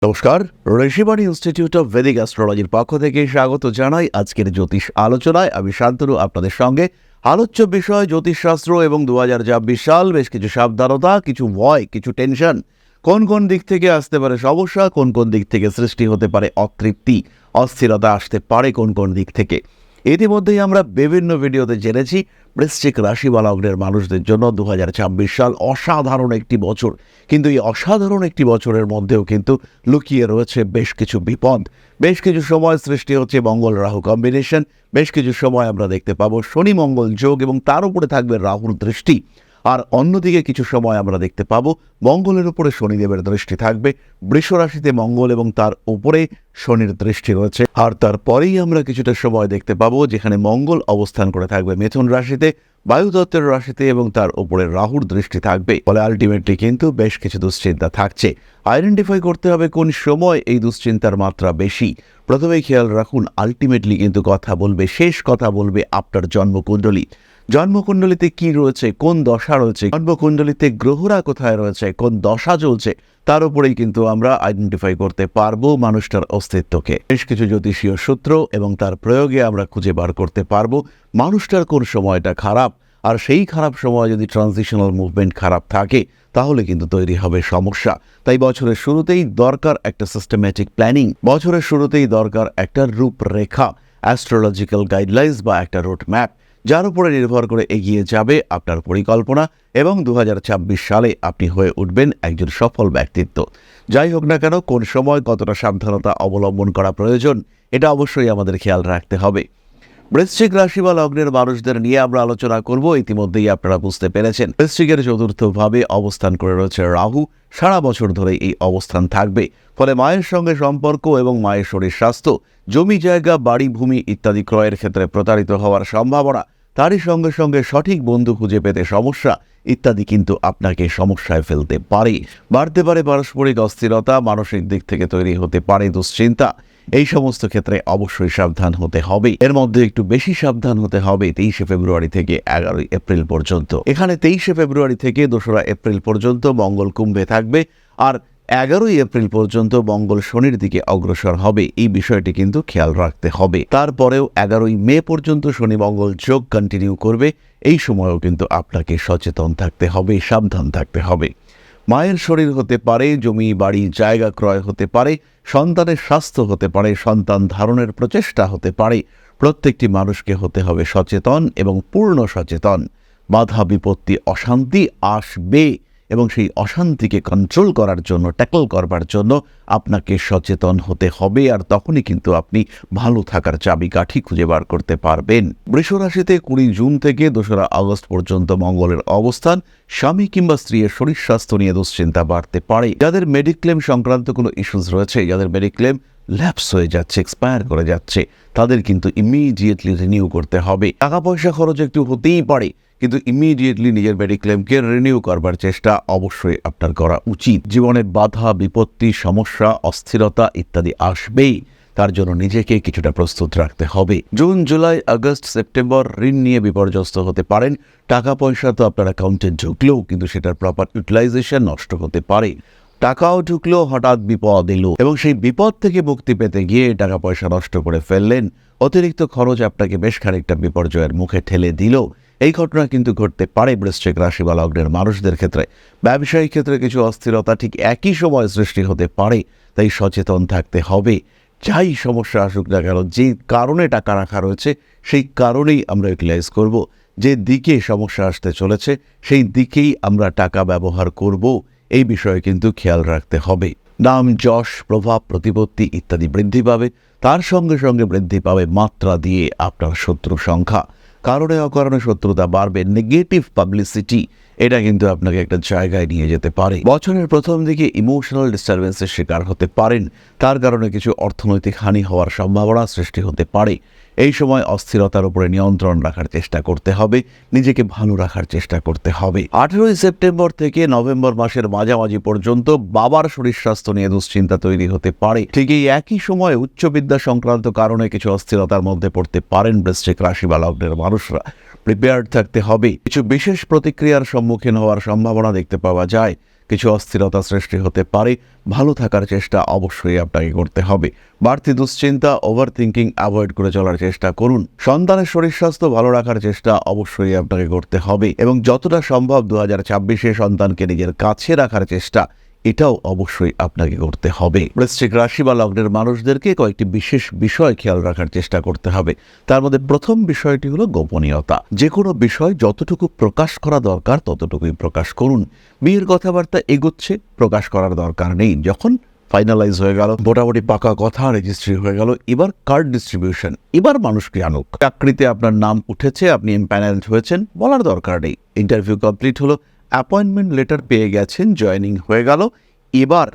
নমস্কার, Rishibani institute of Vedic অ্যাস্ট্রোলজির পক্ষ থেকে স্বাগত জানাই আজকের জ্যোতিষ আলোচনায়। আমি শান্তনু আপনাদের সঙ্গে। আলোচ্য বিষয় জ্যোতিষশাস্ত্র এবং 2024 সাল। বেশ কিছু সাবধানতা, কিছু ভয়, কিছু টেনশন, কোন কোন দিক থেকে আসতে পারে সমস্যা, কোন কোন দিক থেকে সৃষ্টি হতে পারে অতৃপ্তি, অস্থিরতা আসতে পারে কোন কোন দিক থেকে। ইতিমধ্যেই আমরা বিভিন্ন ভিডিওতে জেনেছি বৃশ্চিক রাশি বা লগ্নের মানুষদের জন্য 2026 সাল অসাধারণ একটি বছর। কিন্তু এই অসাধারণ একটি বছরের মধ্যেও কিন্তু লুকিয়ে রয়েছে বেশ কিছু বিপদ। বেশ কিছু সময় সৃষ্টি হচ্ছে মঙ্গল রাহু কম্বিনেশন, বেশ কিছু সময় আমরা দেখতে পাবো শনি মঙ্গল যোগ এবং তার উপরে থাকবে রাহুর দৃষ্টি। আর অন্যদিকে কিছু সময় আমরা দেখতে পাবো মঙ্গলের উপরে শনিদেবের দৃষ্টি থাকবে, বৃষ রাশিতে মঙ্গল এবং তার উপরে শনির দৃষ্টি রয়েছে। আর তারপরেই আমরা কিছুটা সময় দেখতে পাবো যেখানে মঙ্গল অবস্থান করে থাকবে মিথুন রাশিতে, বায়ুতত্ত্বের রাশিতে এবং তার উপরে রাহুর দৃষ্টি থাকবে। ফলে আলটিমেটলি কিন্তু বেশ কিছু দুশ্চিন্তা থাকছে। আইডেন্টিফাই করতে হবে কোন সময় এই দুশ্চিন্তার মাত্রা বেশি। প্রথমেই খেয়াল রাখুন, আলটিমেটলি কিন্তু শেষ কথা বলবে আপনার জন্মকুণ্ডলী। জন্মকুণ্ডলিতে কি রয়েছে, কোন দশা রয়েছে, জন্মকুণ্ডলিতে গ্রহরা কোথায় রয়েছে, কোন দশা চলছে, তার উপরেই কিন্তু আমরা আইডেন্টিফাই করতে পারবো মানুষটার অস্তিত্বকে। বেশ কিছু জ্যোতিষীয় সূত্র এবং তার প্রয়োগে আমরা খুঁজে বার করতে পারবো মানুষটার কোন সময়টা খারাপ। আর সেই খারাপ সময় যদি ট্রানজিশনাল মুভমেন্ট খারাপ থাকে তাহলে কিন্তু তৈরি হবে সমস্যা। তাই বছরের শুরুতেই দরকার একটা সিস্টেম্যাটিক প্ল্যানিং, বছরের শুরুতেই দরকার একটা রূপরেখা, অ্যাস্ট্রোলজিক্যাল গাইডলাইন্স বা একটা রুট ম্যাপ, যার উপরে নির্ভর করে এগিয়ে যাবে আপনার পরিকল্পনা এবং 2026 সালে আপনি হয়ে উঠবেন একজন সফল ব্যক্তিত্ব। যাই হোক না কেন, কোন সময় কতটা সাবধানতা অবলম্বন করা প্রয়োজন এটা অবশ্যই আমাদের খেয়াল রাখতে হবে। বৃশ্চিক রাশি বা লগ্নের মানুষদের নিয়ে আমরা আলোচনা করব। ইতিমধ্যেই আপনারা বুঝতে পেরেছেন বৃশ্চিকের চতুর্থ ভাবে অবস্থান করে রয়েছে রাহু। সারা বছর ধরে এই অবস্থান থাকবে। ফলে মায়ের সঙ্গে সম্পর্ক এবং মায়ের শরীর স্বাস্থ্য, জমি জায়গা বাড়ি ভূমি ইত্যাদি ক্রয়ের ক্ষেত্রে প্রতারিত হওয়ার সম্ভাবনা, তারই সঙ্গে সঙ্গে সঠিক বন্ধু খুঁজে পেতে সমস্যা ইত্যাদি কিন্তু আপনাকে সমস্যায় ফেলতে পারে। বাড়তে পারে পারস্পরিক অস্থিরতা, মানসিক দিক থেকে তৈরি হতে পারে দুশ্চিন্তা। এই সমস্ত ক্ষেত্রে অবশ্যই সাবধান হতে হবে। এর মধ্যে একটু বেশি সাবধান হতে হবে 23শে ফেব্রুয়ারি থেকে 11ই এপ্রিল পর্যন্ত। এখানে 23শে ফেব্রুয়ারি থেকে 2রা এপ্রিল পর্যন্ত মঙ্গল কুম্ভে থাকবে, আর 11ই এপ্রিল পর্যন্ত মঙ্গল শনির দিকে অগ্রসর হবে। এই বিষয়টি কিন্তু খেয়াল রাখতে হবে। তারপরেও 11ই মে পর্যন্ত শনি মঙ্গল যোগ কন্টিনিউ করবে। এই সময়ও কিন্তু আপনাকে সচেতন থাকতে হবে, সাবধান থাকতে হবে। মায়ের শরীর হতে পারে, জমি বাড়ি জায়গা ক্রয় হতে পারে, সন্তানের স্বাস্থ্য হতে পারে, সন্তান ধারণের প্রচেষ্টা হতে পারে। প্রত্যেকটি মানুষকে হতে হবে সচেতন এবং পূর্ণ সচেতন। বাধা বিপত্তি অশান্তি আসবে এবং সেই অশান্তিকে কন্ট্রোল করার জন্য, ট্যাকল করবার জন্য আপনাকে সচেতন হতে হবে। আর তখনই কিন্তু আপনি ভালো থাকার চাবিকাঠি খুঁজে বার করতে পারবেন। বৃষ রাশিতে 20 জুন থেকে 2রা আগস্ট পর্যন্ত মঙ্গলের অবস্থান। স্বামী কিংবা স্ত্রীর শরীর স্বাস্থ্য নিয়ে দুশ্চিন্তা বাড়তে পারে। যাদের মেডিক্লেম সংক্রান্ত কোনো ইস্যুস রয়েছে, যাদের মেডিক্লেম ল্যাপস হয়ে যাচ্ছে, এক্সপায়ার করে যাচ্ছে, তাদের কিন্তু ইমিডিয়েটলি রিনিউ করতে হবে। টাকা পয়সা খরচ একটু হতেই পারে, কিন্তু ইমিডিয়েটলি নিজের মেডিক্লেমকে রিনিউ করবার চেষ্টা অবশ্যই আপনার করা উচিত। জীবনের বাধা বিপত্তি সমস্যা অস্থিরতা ইত্যাদি আসবেই, তার জন্য নিজেকে কিছুটা প্রস্তুত রাখতে হবে। জুন জুলাই আগস্ট সেপ্টেম্বর ঋণ নিয়ে বিপর্যস্ত হতে পারেন। টাকা পয়সা তো আপনার অ্যাকাউন্টে ঢুকলেও কিন্তু সেটার প্রপার ইউটিলাইজেশন নষ্ট হতে পারে। টাকাও ঢুকলো, হঠাৎ বিপদ এলো এবং সেই বিপদ থেকে মুক্তি পেতে গিয়ে টাকা পয়সা নষ্ট করে ফেললেন। অতিরিক্ত খরচ আপনাকে বেশ খানিকটা বিপর্যয়ের মুখে ঠেলে দিল। এই ঘটনা কিন্তু ঘটতে পারে বৃশ্চিক রাশি বা লগ্নের মানুষদের ক্ষেত্রে। ব্যবসায়িক ক্ষেত্রে কিছু অস্থিরতা ঠিক একই সময় সৃষ্টি হতে পারে, তাই সচেতন থাকতে হবে। যাই সমস্যা আসুক না কেন, যে কারণে টাকা রাখা রয়েছে সেই কারণেই আমরা ইউটিলাইজ করব। যে দিকে সমস্যা আসতে চলেছে সেই দিকেই আমরা টাকা ব্যবহার করব। এই বিষয়ে কিন্তু খেয়াল রাখতে হবে। নাম যশ প্রভাব প্রতিপত্তি ইত্যাদি বৃদ্ধি পাবে। তার সঙ্গে সঙ্গে বৃদ্ধি পাবে মাত্রা দিয়ে আপনার শত্রু সংখ্যা। কারণে অকারণে শত্রুতা বাড়বে। নেগেটিভ পাবলিসিটি এটা কিন্তু আপনাকে একটা জায়গায় নিয়ে যেতে পারে। বছরের প্রথম দিকে ইমোশনাল ডিস্টারবেন্সের শিকার হতে পারেন। তার কারণে কিছু অর্থনৈতিক হানি হওয়ার সম্ভাবনা সৃষ্টি হতে পারে। এই সময় অস্থিরতার উপরে নিয়ন্ত্রণ রাখার চেষ্টা করতে হবে, নিজেকে ভালো রাখার চেষ্টা করতে হবে। 18ই সেপ্টেম্বর থেকে নভেম্বর মাসের মাঝামাঝি পর্যন্ত বাবার শরীর স্বাস্থ্য নিয়ে দুশ্চিন্তা তৈরি হতে পারে। ঠিক এই একই সময় উচ্চবিদ্যা সংক্রান্ত কারণে কিছু অস্থিরতার মধ্যে পড়তে পারেন বৃশ্চিক রাশি বা লগ্নের মানুষরা। প্রিপেয়ার্ড থাকতে হবে। কিছু বিশেষ প্রতিক্রিয়ার সম্মুখীন হওয়ার সম্ভাবনা দেখতে পাওয়া যায়। কিছু অস্থিরতা সৃষ্টি হতে পারে। ভালো থাকার চেষ্টা অবশ্যই আপনাকে করতে হবে। বাড়তি দুশ্চিন্তা, ওভার থিঙ্কিং অ্যাভয়েড করে চলার চেষ্টা করুন। সন্তানের শরীর স্বাস্থ্য ভালো রাখার চেষ্টা অবশ্যই আপনাকে করতে হবে এবং যতটা সম্ভব 2026-এ সন্তানকে নিজের কাছে রাখার চেষ্টা এটাও অবশ্যই আপনাকে করতে হবে। বৃশ্চিক রাশি বা লগ্নের মানুষদেরকে কয়েকটি বিশেষ বিষয় খেয়াল রাখার চেষ্টা করতে হবে। তার মধ্যে প্রথম বিষয়টি হলো গোপনীয়তা। যে কোনো বিষয় যতটুকু প্রকাশ করা দরকার ততটুকুই প্রকাশ করুন। বিয়ের কথাবার্তা এগোচ্ছে, প্রকাশ করার দরকার নেই। যখন ফাইনালাইজ হয়ে গেল, মোটামুটি পাকা কথা, রেজিস্ট্রি হয়ে গেল, এবার কার্ড ডিস্ট্রিবিউশন, এবার মানুষকে আনুক। চাকরিতে আপনার নাম উঠেছে, আপনি এমপ্যানেলড হয়েছেন, বলার দরকার নেই। ইন্টারভিউ কমপ্লিট হলো, অ্যাপয়েন্টমেন্ট লেটার পেয়ে গেছেন, জয়েনিং হয়ে গেল, এবার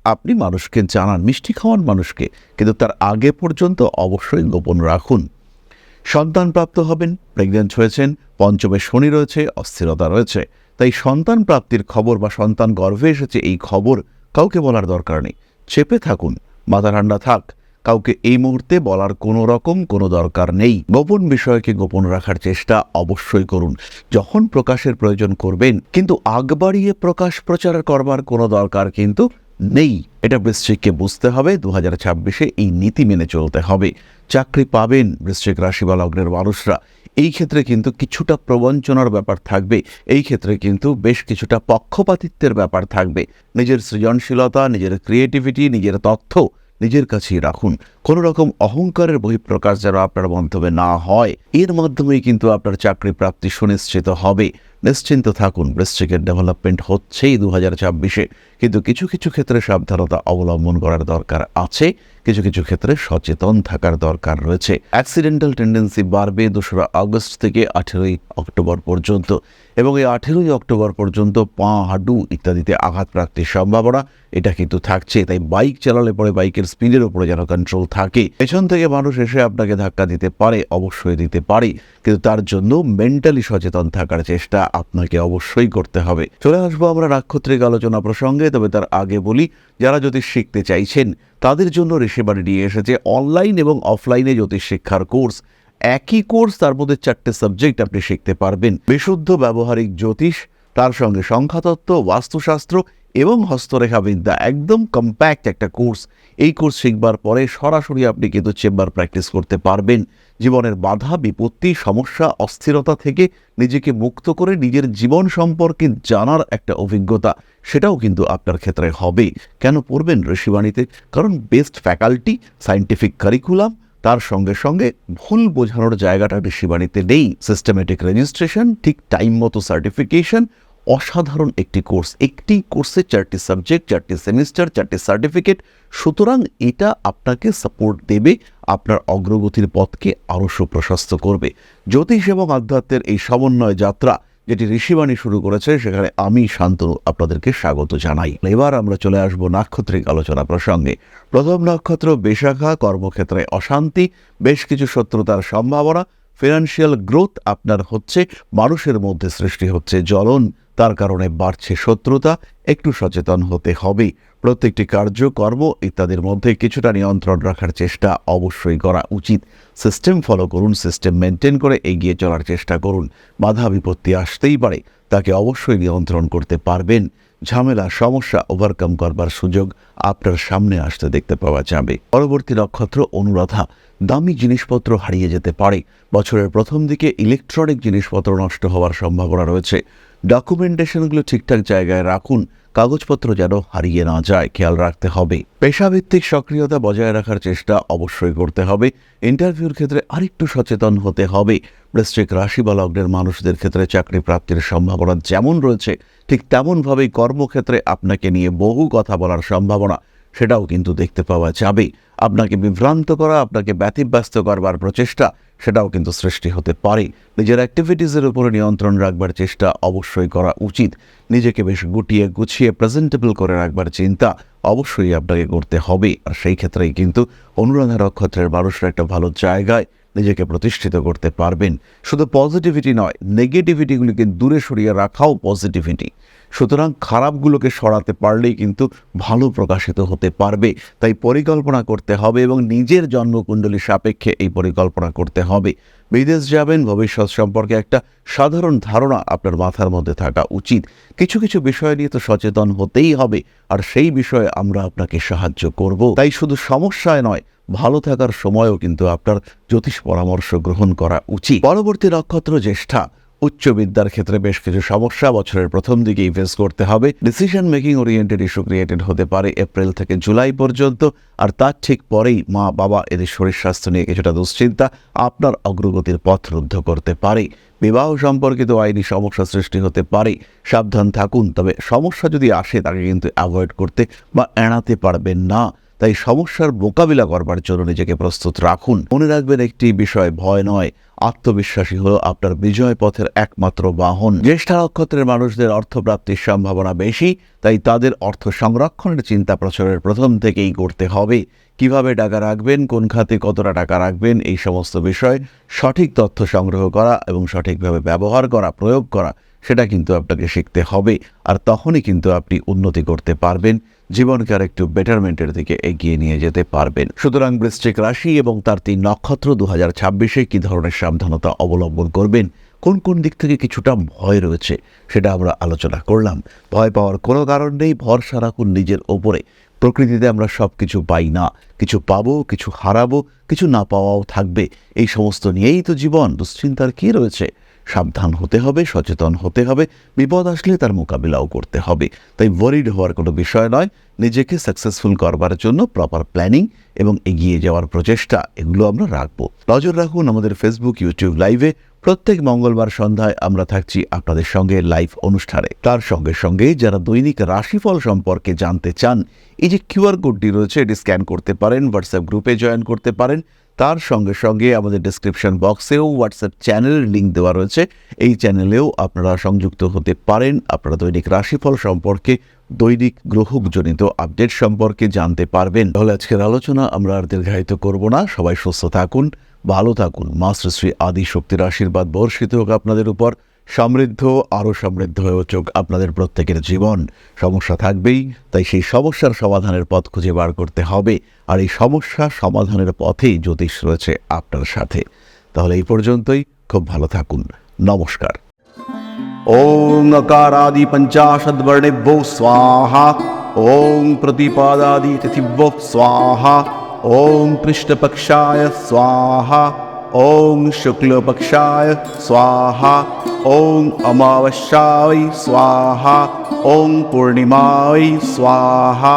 আপনি মানুষকে জানান, মিষ্টি খাওয়ান মানুষকে, কিন্তু তার আগে পর্যন্ত অবশ্যই গোপন রাখুন। সন্তান প্রাপ্ত হবেন, প্রেগনেন্ট হয়েছেন, পঞ্চমে শনি রয়েছে, অস্থিরতা রয়েছে, তাই সন্তান প্রাপ্তির খবর বা সন্তান গর্ভে এসেছে এই খবর কাউকে বলার দরকার নেই। চেপে থাকুন, মাথা ঠান্ডা থাক, কাউকে এই মুহূর্তে বলার কোনো দরকার নেই। গোপন বিষয়কে গোপন রাখার চেষ্টা অবশ্যই করুন। যখন প্রকাশের প্রয়োজন করবেন, কিন্তু আগ বাড়িয়ে প্রকাশ প্রচার করবার কোনো দরকার কিন্তু নেই। এটা বৃশ্চিককে বুঝতে হবে। 2026-এ এই নীতি মেনে চলতে হবে। চাকরি পাবেন বৃশ্চিক রাশি বা লগ্নের মানুষরা। এই ক্ষেত্রে কিন্তু কিছুটা প্রবঞ্চনার ব্যাপার থাকবে, এই ক্ষেত্রে কিন্তু বেশ কিছুটা পক্ষপাতিত্বের ব্যাপার থাকবে। নিজের সৃজনশীলতা, নিজের ক্রিয়েটিভিটি, নিজের তথ্য নিজের কাছেই রাখুন। কোনো রকম অহংকারের বহিঃপ্রকাশ যেন আপনার মাধ্যমে না হয়, এর মাধ্যমেই কিন্তু আপনার চাকরি প্রাপ্তি সুনিশ্চিত হবে। নিশ্চিন্ত থাকুন, বৃশ্চিকের ডেভেলপমেন্ট হচ্ছেই 2026-এ, কিন্তু কিছু কিছু ক্ষেত্রে সাবধানতা অবলম্বন করার দরকার আছে, কিছু কিছু ক্ষেত্রে সচেতন থাকার দরকার রয়েছে। অ্যাক্সিডেন্টাল টেন্ডেন্সি বাড়বে 2রা আগস্ট থেকে 18ই অক্টোবর পর্যন্ত, এবং এই 18ই অক্টোবর পর্যন্ত পা, হাঁটু ইত্যাদিতে আঘাতপ্রাপ্তির সম্ভাবনা এটা কিন্তু থাকছে। তাই বাইক চালালে পরে বাইকের স্পিডের উপরে যেন কন্ট্রোল থাকে। পেছন থেকে মানুষ এসে আপনাকে ধাক্কা দিতে পারে, অবশ্যই দিতে পারে, কিন্তু তার জন্য মেন্টালি সচেতন থাকার চেষ্টা আপনাকে অবশ্যই করতে হবে। চলে আসবো আমরা নাক্ষত্রিক আলোচনা প্রসঙ্গে, তবে তার আগে বলি, যারা জ্যোতিষ শিখতে চাইছেন তাদের জন্য ঋষিবাণী নিয়ে এসেছে অনলাইন এবং অফলাইনে জ্যোতিষ শিক্ষার কোর্স। একই কোর্স, তার মধ্যে 4টে সাবজেক্ট আপনি শিখতে পারবেন। বিশুদ্ধ ব্যবহারিক জ্যোতিষ, তার সঙ্গে সংখ্যাতত্ত্ব, বাস্তুশাস্ত্র এবং হস্তরেখাবিদ্যা, একদম কম্প্যাক্ট একটা কোর্স। এই কোর্স শিখবার পরে সরাসরি আপনি কিন্তু চেম্বার প্র্যাকটিস করতে পারবেন। জীবনের বাধা, বিপত্তি, সমস্যা, অস্থিরতা থেকে নিজেকে মুক্ত করে নিজের জীবন সম্পর্কে জানার একটা অভিজ্ঞতা, সেটাও কিন্তু আপনার ক্ষেত্রে হবে। কেন পড়বেন ঋষিবাণীতে? কারণ বেস্ট ফ্যাকাল্টি, সায়েন্টিফিক কারিকুলাম, তার সঙ্গে সঙ্গে ভুল বোঝানোর জায়গাটা ঋষিবাণীতে নেই। সিস্টেমেটিক রেজিস্ট্রেশন, ঠিক টাইম মতো সার্টিফিকেশন, অসাধারণ একটি কোর্স। একটি কোর্সে 4টি সাবজেক্ট, 4টি সেমিস্টার, 4টি সার্টিফিকেট। সুতরাং এটা আপনাকে সাপোর্ট দেবে, আপনার অগ্রগতির পথকে আরও সুপ্রশস্ত করবে। জ্যোতিষ এবং আধ্যাত্মের এই সমন্বয় যাত্রা যেটি ঋষিবাণী শুরু করেছে, সেখানে আমি শান্তনু আপনাদেরকে স্বাগত জানাই। এবার আমরা চলে আসবো নাক্ষত্রিক আলোচনা প্রসঙ্গে। প্রথম নক্ষত্র বিশাখা, কর্মক্ষেত্রে অশান্তি, বেশ কিছু শত্রুতার সম্ভাবনা, ফিনান্সিয়াল গ্রোথ আপনার হচ্ছে, মানুষের মধ্যে সৃষ্টি হচ্ছে জ্বলন, তার কারণে বাড়ছে শত্রুতা। একটু সচেতন হতে হবে। প্রত্যেকটি কার্যকর্ম ইত্যাদির মধ্যে কিছুটা নিয়ন্ত্রণ রাখার চেষ্টা অবশ্যই করা উচিত। সিস্টেম ফলো করুন, সিস্টেম মেনটেন করে এগিয়ে চলার চেষ্টা করুন। বাধা বিপত্তি আসতেই পারে, তাকে অবশ্যই নিয়ন্ত্রণ করতে পারবেন। ঝামেলা, সমস্যা ওভারকাম করবার সুযোগ আপনার সামনে আসতে দেখতে পাওয়া যাবে। পরবর্তী নক্ষত্র অনুরাধা, দামি জিনিসপত্র হারিয়ে যেতে পারে। বছরের প্রথম দিকে ইলেকট্রনিক জিনিসপত্র নষ্ট হওয়ার সম্ভাবনা রয়েছে। ডকুমেন্টেশনগুলো ঠিকঠাক জায়গায় রাখুন, কাগজপত্র যেন হারিয়ে না যায়, খেয়াল রাখতে হবে। পেশাভিত্তিক সক্রিয়তা বজায় রাখার চেষ্টা অবশ্যই করতে হবে। ইন্টারভিউর ক্ষেত্রে আরেকটু সচেতন হতে হবে। বৃশ্চিক রাশি বা লগ্নের মানুষদের ক্ষেত্রে চাকরি প্রাপ্তির সম্ভাবনা যেমন রয়েছে, ঠিক তেমনভাবেই কর্মক্ষেত্রে আপনাকে নিয়ে বহু কথা বলার সম্ভাবনা সেটাও কিন্তু দেখতে পাওয়া যাবে। আপনাকে বিভ্রান্ত করা, আপনাকে ব্যতিব্যস্ত করবার প্রচেষ্টা সেটাও কিন্তু সৃষ্টি হতে পারে। নিজের অ্যাক্টিভিটিসের উপরে নিয়ন্ত্রণ রাখবার চেষ্টা অবশ্যই করা উচিত। নিজেকে বেশ গুটিয়ে গুছিয়ে প্রেজেন্টেবল করে রাখবার চিন্তা অবশ্যই আপনাকে করতে হবে। আর সেই ক্ষেত্রেই কিন্তু অনুরাধা নক্ষত্রের মানুষরা একটা ভালো জায়গায় নিজেকে প্রতিষ্ঠিত করতে পারবেন। শুধু পজিটিভিটি নয়, নেগেটিভিটিগুলিকে দূরে সরিয়ে রাখাও পজিটিভিটি। সুতরাং খারাপগুলোকে সরাতে পারলেই কিন্তু ভালো প্রকাশিত হতে পারবে। তাই পরিকল্পনা করতে হবে এবং নিজের জন্মকুণ্ডলী সাপেক্ষে এই পরিকল্পনা করতে হবে। বিদেশ যাবেন, ভবিষ্যৎ সম্পর্কে একটা সাধারণ ধারণা আপনার মাথার মধ্যে থাকা উচিত। কিছু কিছু বিষয় নিয়ে তো সচেতন হতেই হবে, আর সেই বিষয়ে আমরা আপনাকে সাহায্য করব। তাই শুধু সমস্যায় নয়, ভালো থাকার সময়ও কিন্তু আপনার জ্যোতিষ পরামর্শ গ্রহণ করা উচিত। পরবর্তী নক্ষত্র জ্যেষ্ঠা। উচ্চ বিদ্যার ক্ষেত্রে বেশ কিছু সমস্যা বছরের প্রথম দিকেই ফেস করতে হবে। Decision making oriented issue created হতে পারে এপ্রিল থেকে জুলাই পর্যন্ত, আর তার ঠিক পরেই মা বাবা এদের শরীর স্বাস্থ্য নিয়ে কিছুটা দুশ্চিন্তা আপনার অগ্রগতির পথ রুদ্ধ করতে পারে। বিবাহ সম্পর্কিত আইনি সমস্যা সৃষ্টি হতে পারে, সাবধান থাকুন। তবে সমস্যা যদি আসে তাকে কিন্তু অ্যাভয়েড করতে বা এড়াতে পারবেন না। তাই সমস্যার মোকাবিলা করবার জন্য নিজেকে প্রস্তুত রাখুন। মনে রাখবেন একটি বিষয়, ভয় নয়, আত্মবিশ্বাসী হলো আপনার বিজয় পথের একমাত্র বাহন। জ্যেষ্ঠা নক্ষত্রের মানুষদের অর্থপ্রাপ্তির সম্ভাবনা বেশি, তাই তাদের অর্থ সংরক্ষণের চিন্তা প্রচারের প্রথম থেকেই করতে হবে। কিভাবে টাকা রাখবেন, কোন খাতে কতটা টাকা রাখবেন, এই সমস্ত বিষয় সঠিক তথ্য সংগ্রহ করা এবং সঠিকভাবে ব্যবহার করা, প্রয়োগ করা, সেটা কিন্তু আপনাকে শিখতে হবে। আর তখনই কিন্তু আপনি উন্নতি করতে পারবেন, জীবনকে আর একটু বেটারমেন্টের দিকে এগিয়ে নিয়ে যেতে পারবেন। সুতরাং বৃশ্চিক রাশি এবং তার 3 নক্ষত্র 2026-এ কী ধরনের সাবধানতা অবলম্বন করবেন, কোন কোন দিক থেকে কিছুটা ভয় রয়েছে, সেটা আমরা আলোচনা করলাম। ভয় পাওয়ার কোনো কারণ নেই, ভরসা রাখুন নিজের ওপরে। প্রকৃতিতে আমরা সব কিছু পাই না, কিছু পাবো, কিছু হারাবো, কিছু না পাওয়াও থাকবে। এই সমস্ত নিয়েই তো জীবন, দুশ্চিন্তার কী রয়েছে? সাবধান হতে হবে, সচেতন হতে হবে, বিপদ আসলে তার মোকাবিলাও করতে হবে। তাই ওয়ারিড হওয়ার কোনো বিষয় নয়। নিজেকে সাকসেসফুল করবার জন্য প্রপার প্ল্যানিং এবং এগিয়ে যাওয়ার প্রচেষ্টা, এগুলো আমরা রাখবো। নজর রাখুন আমাদের ফেসবুক, ইউটিউব লাইভে। প্রত্যেক মঙ্গলবার সন্ধ্যায় আমরা থাকছি আপনাদের সঙ্গে লাইভ অনুষ্ঠানে। তার সঙ্গে সঙ্গে যারা দৈনিক রাশিফল সম্পর্কে জানতে চান, এই যে কিউআর কোডটি রয়েছে, এটি স্ক্যান করতে পারেন, হোয়াটসঅ্যাপ গ্রুপে জয়েন করতে পারেন। তার সঙ্গে সঙ্গে আমাদের ডেসক্রিপশন বক্সেও হোয়াটসঅ্যাপ চ্যানেলের লিঙ্ক দেওয়া রয়েছে, এই চ্যানেলেও আপনারা সংযুক্ত হতে পারেন। আপনারা দৈনিক রাশিফল সম্পর্কে, দৈনিক গ্রহজনিত আপডেট সম্পর্কে জানতে পারবেন। তাহলে আজকের আলোচনা আমরা আর দীর্ঘায়িত করব না। সবাই সুস্থ থাকুন, ভালো থাকুন। মা শ্রী শ্রী আদি শক্তির আশীর্বাদ বর্ষিত হোক আপনাদের উপর। সমৃদ্ধ, আরও সমৃদ্ধ হয়ে উঠুক আপনাদের প্রত্যেকের জীবন। সমস্যা থাকবেই, তাই সেই সমস্যার সমাধানের পথ খুঁজে বার করতে হবে। আর এই সমস্যা সমাধানের পথেই জ্যোতিষ রয়েছে আপনার সাথে। তাহলে এই পর্যন্তই, খুব ভালো থাকুন। নমস্কার। ওং अकारादि पंचाशद्वर्णेभ्यो स्वाहा। ओं प्रतिपादादि तिथिभ्यो स्वाहा। ओं कृष्णपक्षाय स्वाहा। ओं शुक्लपक्षाय स्वाहा। ओं अमावस्याय स्वाहा। ओं पूर्णिमाय स्वाहा।